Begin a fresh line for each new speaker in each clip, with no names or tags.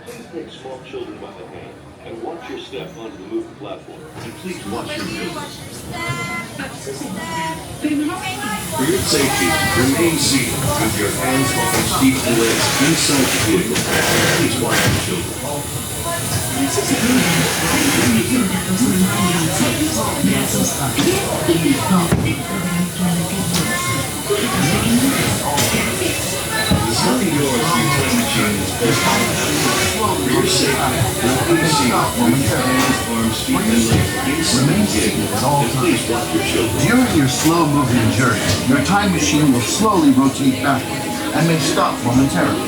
Please take small children by the hand and watch your step onto the moving platform. And please watch your step. For your safety, remain seated with your hands holding steep legs inside the vehicle. Please watch your children. There's nothing yours to your time machine is best. For your safety, remain seated with your hands, arms, feet, and legs inside the vehicle. And please watch your children.
During your slow-moving journey, your time machine will slowly rotate backward and may stop momentarily.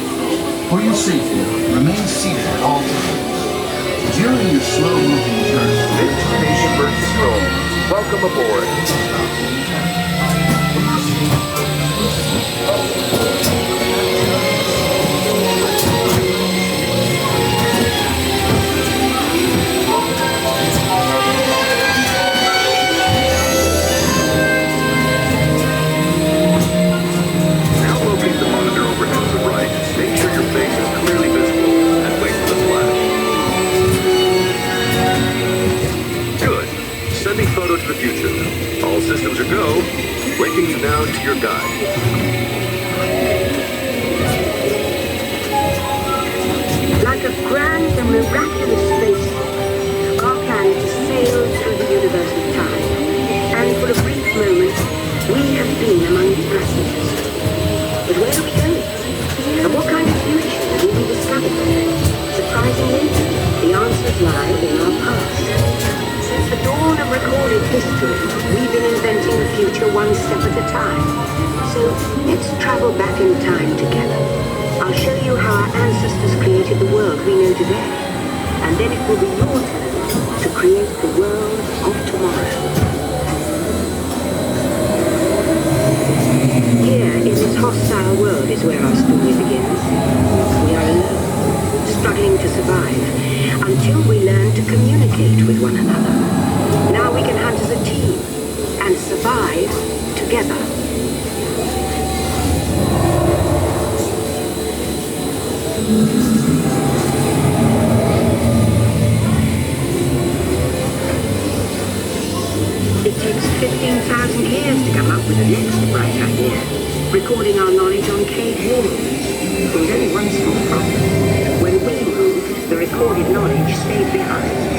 For your safety, remain seated at all times. During your slow-moving journey, this is Spaceship Earth Control. Welcome aboard.
To the future. All systems are go. Breaking you now to your guide.
Like a grand and miraculous spaceship, our planet has sailed through the universe of time, and for a brief moment, we have been among its passengers. But where are we going? And what kind of future will we discover there? Surprisingly, the answers lie in our past. Since the dawn of recorded history, we've been inventing the future one step at a time. So let's travel back in time together. I'll show you how our ancestors created the world we know today. And then it will be your turn to create the world of tomorrow. Here in this hostile world is where our story begins. We are alone, struggling to survive, until we learn to communicate with one another. Now we can hunt as a team and survive together. It takes 15,000 years to come up with the next bright idea, recording our knowledge on cave walls. There's only one small problem. When we moved, the recorded knowledge stayed behind.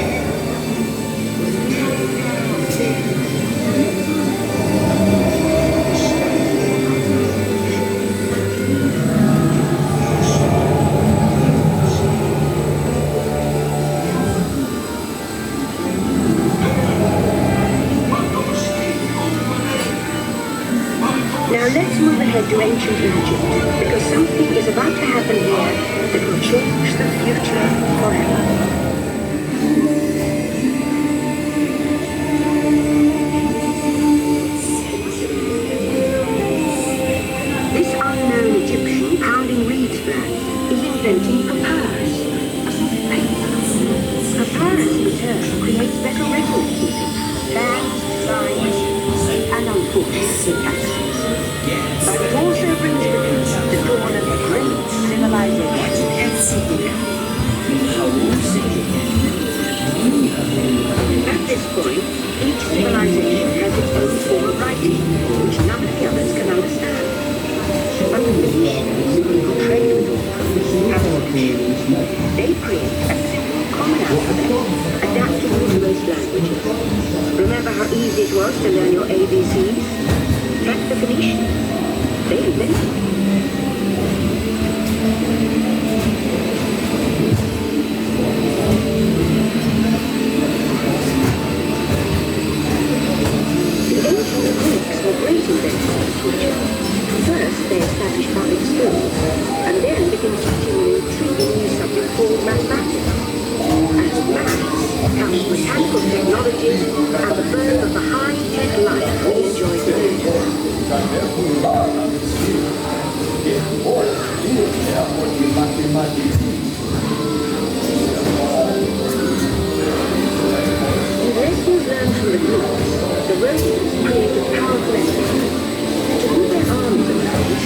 Now let's move ahead to ancient Egypt, because something is about to happen here that will change the future forever. This unknown Egyptian pounding reeds bran is inventing papyrus. Papyrus in turn creates better record keeping, plans, designs, and unfortunately taxes. But it also brings with it the dawn of a great civilization. At this point, each civilization has its own form of writing, which none of the others can understand. But the Phoenicians, who trade with orphans, they create a simple common alphabet, adaptable to most languages. Remember how easy it was to learn your ABCs? That's the Phoenicians. They invented it. The ancient Greeks were great inventors of the future. First, they established public schools, and then began teaching an intriguing new subject called mathematics. As maths comes mechanical technologies and the birth of the high-tech life we enjoy today. With lessons learned from the Greeks, the Romans created powerful empires. To move their armies around,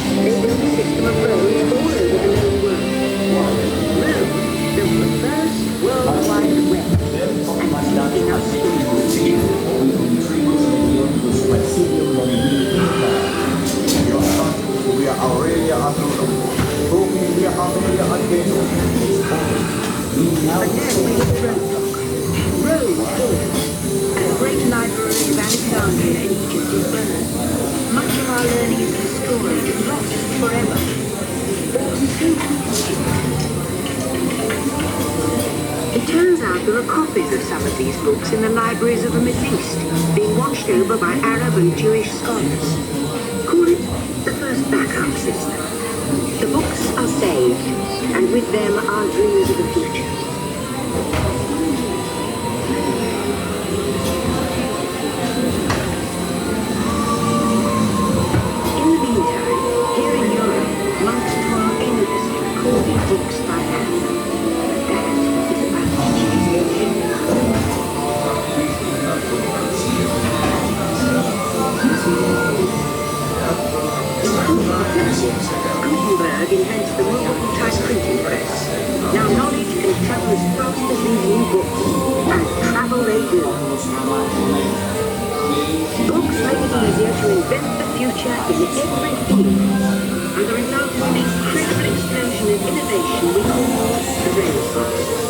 Alexandria and Egypt is burned. Much of our learning is destroyed, lost forever. Or soon. It turns out there are copies of some of these books in the libraries of the Middle East, being watched over by Arab and Jewish scholars. Call it the first backup system. The books are saved, and with them our dreams of the future. In the meantime, here in Europe, monks toil endlessly recording books by hand. That is about to change. Gutenberg invented the movable type printing press. Now knowledge can travel as fast as these new books, and travel they do. Books make it easier to invent the future in every field, and the result is an incredible explosion of innovation we call the Renaissance.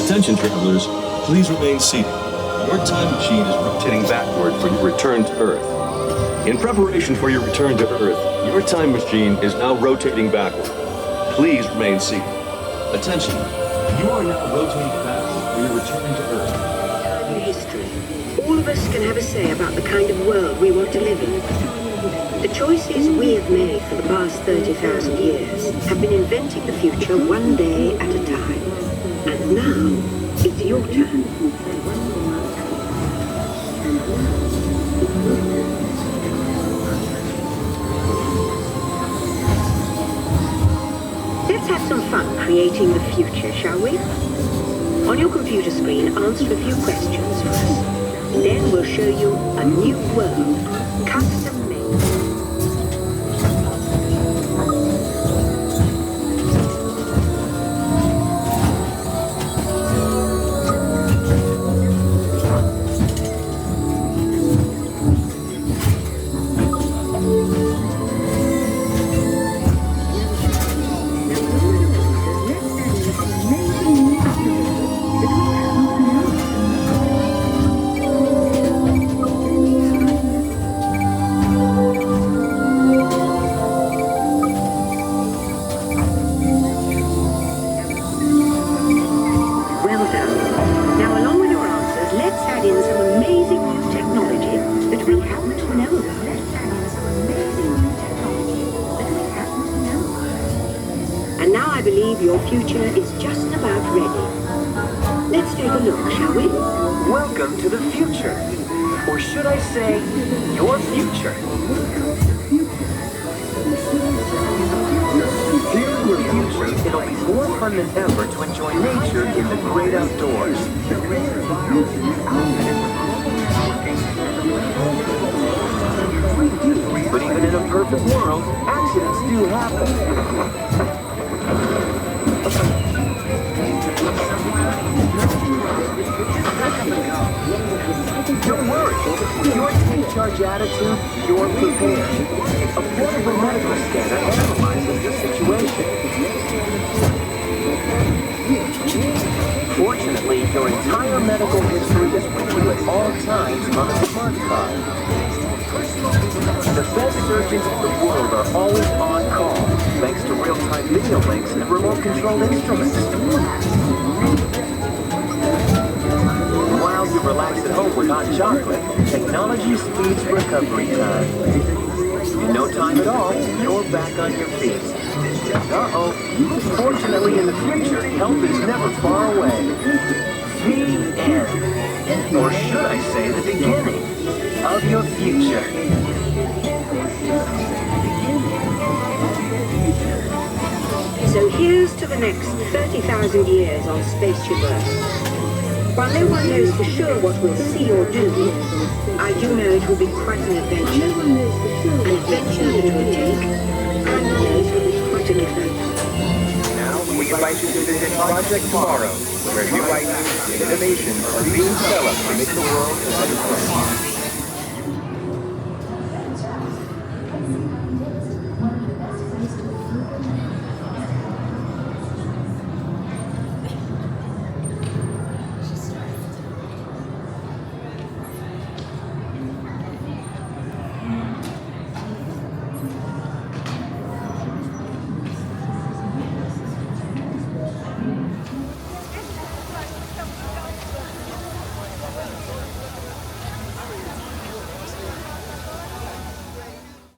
Attention travelers, please remain seated. Your time machine is rotating backward for your return to Earth. In preparation for your return to Earth, your time machine is now rotating backward. Please remain seated. Attention, you are now rotating backward for your return to Earth.
In history, all of us can have a say about the kind of world we want to live in. The choices we have made for the past 30,000 years have been inventing the future one day at a time. And now, it's your turn. Let's have some fun creating the future, shall we? On your computer screen, answer a few questions for us. Then we'll show you a new world, custom made. Your future is just about ready. Let's take a look, shall we?
Welcome to the future. Or should I say, your future. Here in your future, it'll be more fun than ever to enjoy nature in the great outdoors. But even in a perfect world, accidents do happen. Don't worry, with your take-charge attitude, you're prepared. A portable medical scanner analyzes the situation. Fortunately, your entire medical history is with you at all times on a smart card. The best surgeons in the world are always on call, thanks to real-time video links and remote-controlled instruments. While you relax at home with hot chocolate, technology speeds recovery time. In no time at all, you're back on your feet. Uh-oh. Fortunately, in the future, help is never far away. The end. Or should I say the beginning of your future.
So here's to the next 30,000 years on Spaceship Earth. While no one knows for sure what we'll see or do, I do know it will be quite an adventure. An adventure that will take, and knows will be quite a different.
Now, we invite you to visit Project Tomorrow, where new ideas and innovations are being developed to make the world a better place.